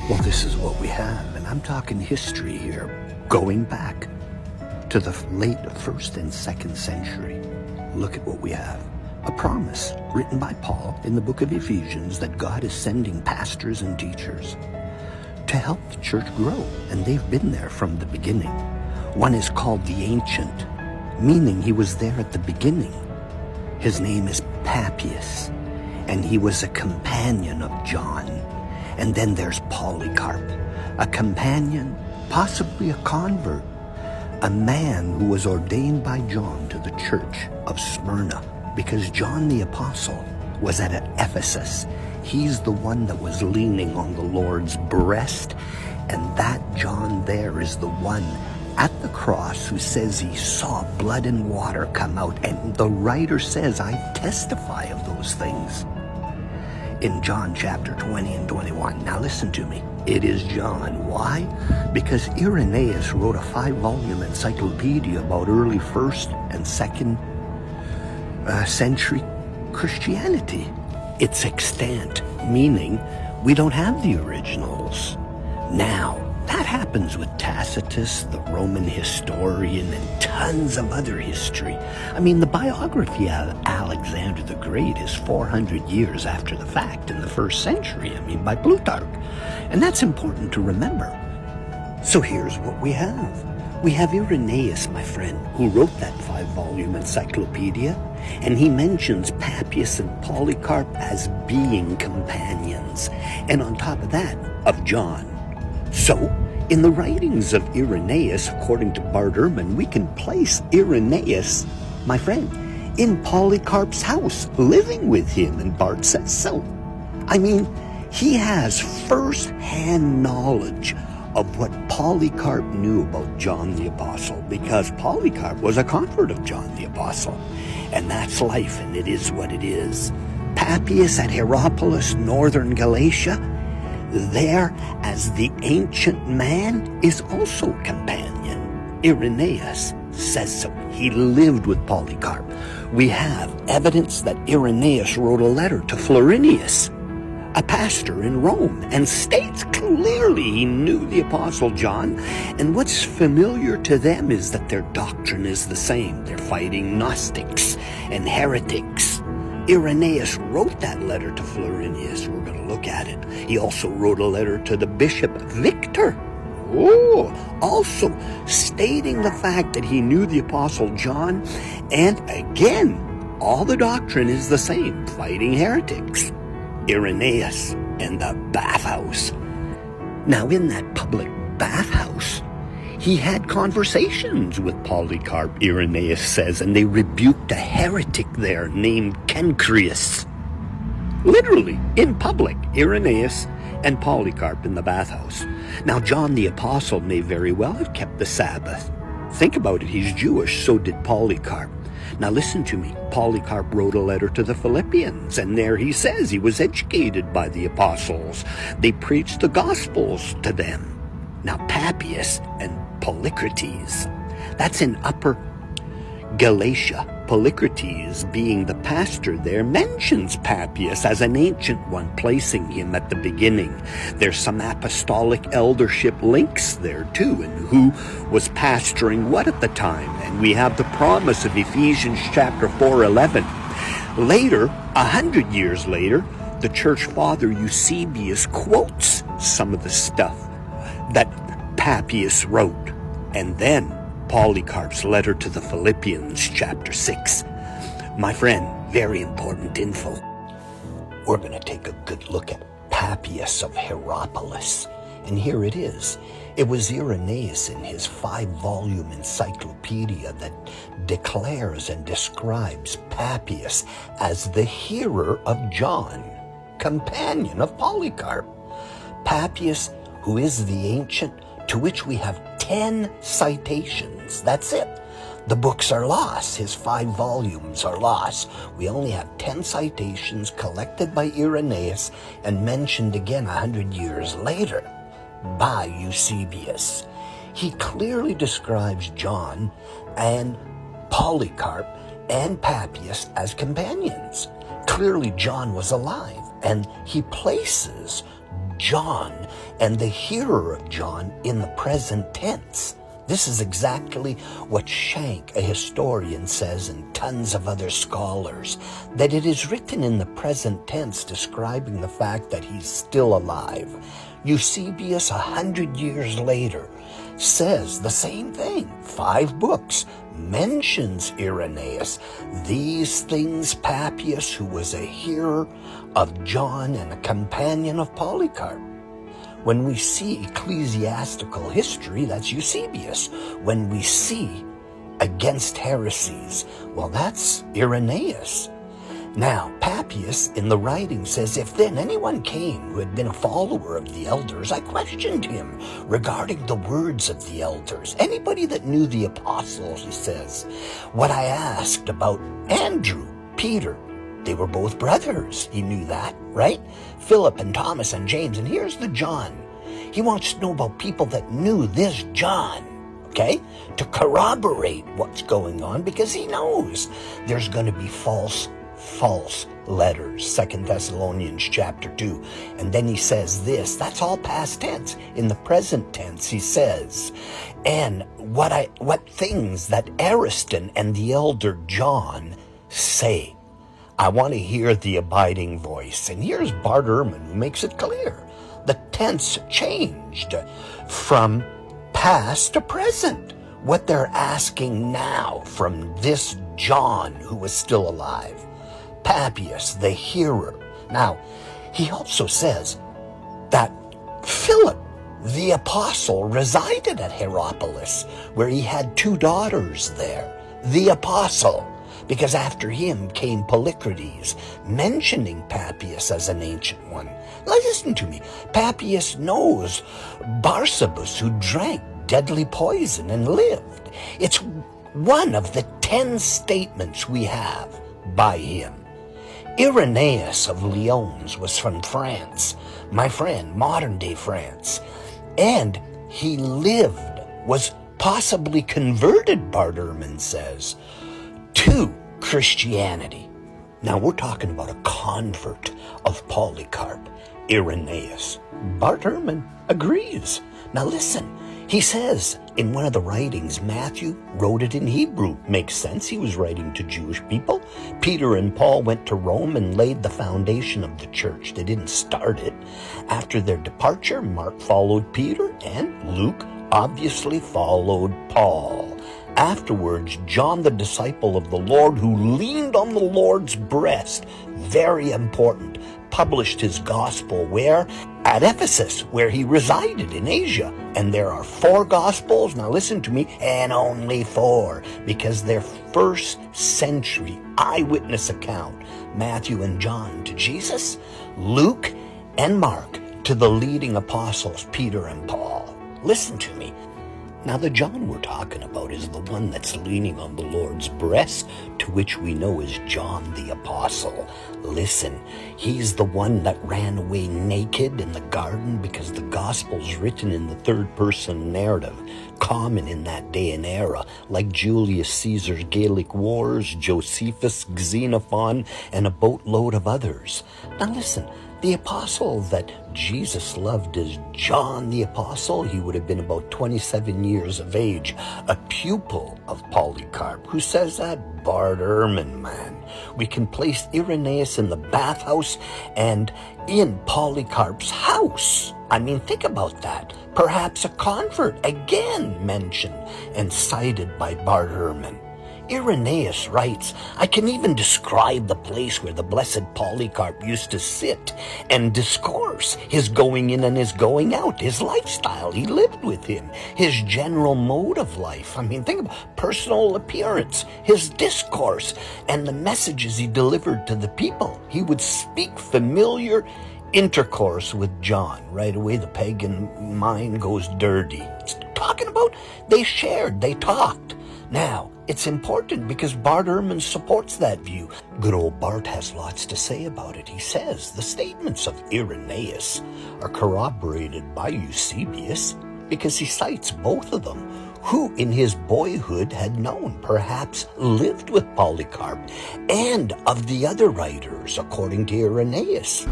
Well, this is what we have, and I'm talking history here, going back to the late 1st and 2nd century. Look at what we have. A promise written by Paul in the book of Ephesians that God is sending pastors and teachers to help the church grow, and they've been there from the beginning. One is called the Ancient, meaning he was there at the beginning. His name is Papias, and he was a companion of John. And then there's Polycarp, a companion, possibly a convert, a man who was ordained by John to the church of Smyrna, because John the Apostle was at Ephesus. He's the one that was leaning on the Lord's breast, and that John there is the one at the cross who says he saw blood and water come out, and the writer says, I testify of those things. In John chapter 20 and 21. Now listen to me. It is John. Why? Because Irenaeus wrote a 5-volume encyclopedia about early 1st and 2nd century Christianity. It's extant, meaning we don't have the originals. Now, that happens with Tacitus, the Roman historian, and tons of other history. I mean, the biography of Alexander the Great is 400 years after the fact in the 1st century, by Plutarch. And that's important to remember. So here's what we have. We have Irenaeus, my friend, who wrote that 5-volume encyclopedia, and he mentions Papias and Polycarp as being companions, and on top of that, of John. So, in the writings of Irenaeus, according to Bart Ehrman, we can place Irenaeus, my friend, in Polycarp's house, living with him, and Bart says so. He has first-hand knowledge of what Polycarp knew about John the Apostle, because Polycarp was a convert of John the Apostle. And that's life, and it is what it is. Papias at Hierapolis, northern Galatia, there as the ancient man is also companion. Irenaeus says so. He lived with Polycarp. We have evidence that Irenaeus wrote a letter to Florinus, a pastor in Rome, and states clearly he knew the Apostle John. And what's familiar to them is that their doctrine is the same. They're fighting Gnostics and heretics. Irenaeus wrote that letter to Florinus. We're going to look at it. He also wrote a letter to the bishop Victor. Also stating the fact that he knew the Apostle John. And again, all the doctrine is the same, fighting heretics. Irenaeus and the bathhouse. Now, in that public bathhouse, he had conversations with Polycarp, Irenaeus says, and they rebuked a heretic there named Cencreus. Literally, in public, Irenaeus and Polycarp in the bathhouse. Now, John the Apostle may very well have kept the Sabbath. Think about it, he's Jewish, so did Polycarp. Now listen to me. Polycarp wrote a letter to the Philippians, and there he says he was educated by the apostles. They preached the Gospels to them. Now Papias and Polycrates, that's in Upper Galatia. Polycrates, being the pastor there, mentions Papias as an ancient one, placing him at the beginning. There's some apostolic eldership links there too, and who was pastoring what at the time. And we have the promise of Ephesians chapter 4:11. Later, 100 years later, the church father Eusebius quotes some of the stuff that Papias wrote. And then Polycarp's letter to the Philippians, chapter 6. My friend, very important info. We're going to take a good look at Papias of Hierapolis. And here it is. It was Irenaeus in his 5-volume encyclopedia that declares and describes Papias as the hearer of John, companion of Polycarp. Papias, who is the ancient, to which we have 10 citations. That's it. The books are lost. His 5 volumes are lost. We only have 10 citations collected by Irenaeus and mentioned again 100 years later by Eusebius. He clearly describes John and Polycarp and Papias as companions. Clearly John was alive, and he places John and the hearer of John in the present tense. This is exactly what Shank, a historian, says, and tons of other scholars, that it is written in the present tense describing the fact that he's still alive. Eusebius, 100 years later, says the same thing. 5 books, mentions Irenaeus. These things Papias, who was a hearer of John and a companion of Polycarp. When we see ecclesiastical history, that's Eusebius. When we see against heresies, well, that's Irenaeus. Now, Papias in the writing says, if then anyone came who had been a follower of the elders, I questioned him regarding the words of the elders. Anybody that knew the apostles, he says, what I asked about Andrew, Peter, they were both brothers. He knew that, right? Philip and Thomas and James. And here's the John. He wants to know about people that knew this John, okay? To corroborate what's going on, because he knows there's going to be false letters, 2 Thessalonians chapter 2. And then he says this, that's all past tense. In the present tense, he says, and what things that Ariston and the elder John say. I want to hear the abiding voice. And here's Bart Ehrman, who makes it clear. The tense changed from past to present. What they're asking now from this John, who was still alive. Papias, the hearer. Now, he also says that Philip, the apostle, resided at Hierapolis, where he had 2 daughters there. The apostle. Because after him came Polycrates, mentioning Papias as an ancient one. Now listen to me. Papias knows Barsabas, who drank deadly poison and lived. It's one of the 10 statements we have by him. Irenaeus of Lyons was from France, my friend, modern-day France. And he lived, was possibly converted, Bart Ehrman says, to Christianity. Now we're talking about a convert of Polycarp, Irenaeus. Bart Ehrman agrees. Now listen, he says in one of the writings, Matthew wrote it in Hebrew. Makes sense, he was writing to Jewish people. Peter and Paul went to Rome and laid the foundation of the church. They didn't start it. After their departure, Mark followed Peter, and Luke obviously followed Paul. Afterwards, John, the disciple of the Lord, who leaned on the Lord's breast, very important, published his gospel where? At Ephesus, where he resided in Asia. And there are 4 gospels, now listen to me, and only 4, because they're first century eyewitness account. Matthew and John to Jesus, Luke and Mark to the leading apostles, Peter and Paul. Listen to me. Now, the John we're talking about is the one that's leaning on the Lord's breast, to which we know is John the Apostle. Listen, he's the one that ran away naked in the garden because the gospel's written in the third-person narrative, common in that day and era, like Julius Caesar's Gallic Wars, Josephus, Xenophon, and a boatload of others. Now listen, the apostle that Jesus loved is John the Apostle. He would have been about 27 years of age, a pupil of Polycarp. Who says that? Bart Ehrman, man. We can place Irenaeus in the bathhouse and in Polycarp's house. I mean, think about that. Perhaps a convert, again mentioned and cited by Bart Ehrman. Irenaeus writes, I can even describe the place where the blessed Polycarp used to sit and discourse, his going in and his going out, his lifestyle he lived with him, his general mode of life. I mean, think about personal appearance, his discourse, and the messages he delivered to the people. He would speak familiar intercourse with John. Right away, the pagan mind goes dirty. It's talking about they shared, they talked. Now, it's important because Bart Ehrman supports that view. Good old Bart has lots to say about it. He says the statements of Irenaeus are corroborated by Eusebius because he cites both of them, who in his boyhood had known, perhaps lived with Polycarp, and of the other writers, according to Irenaeus.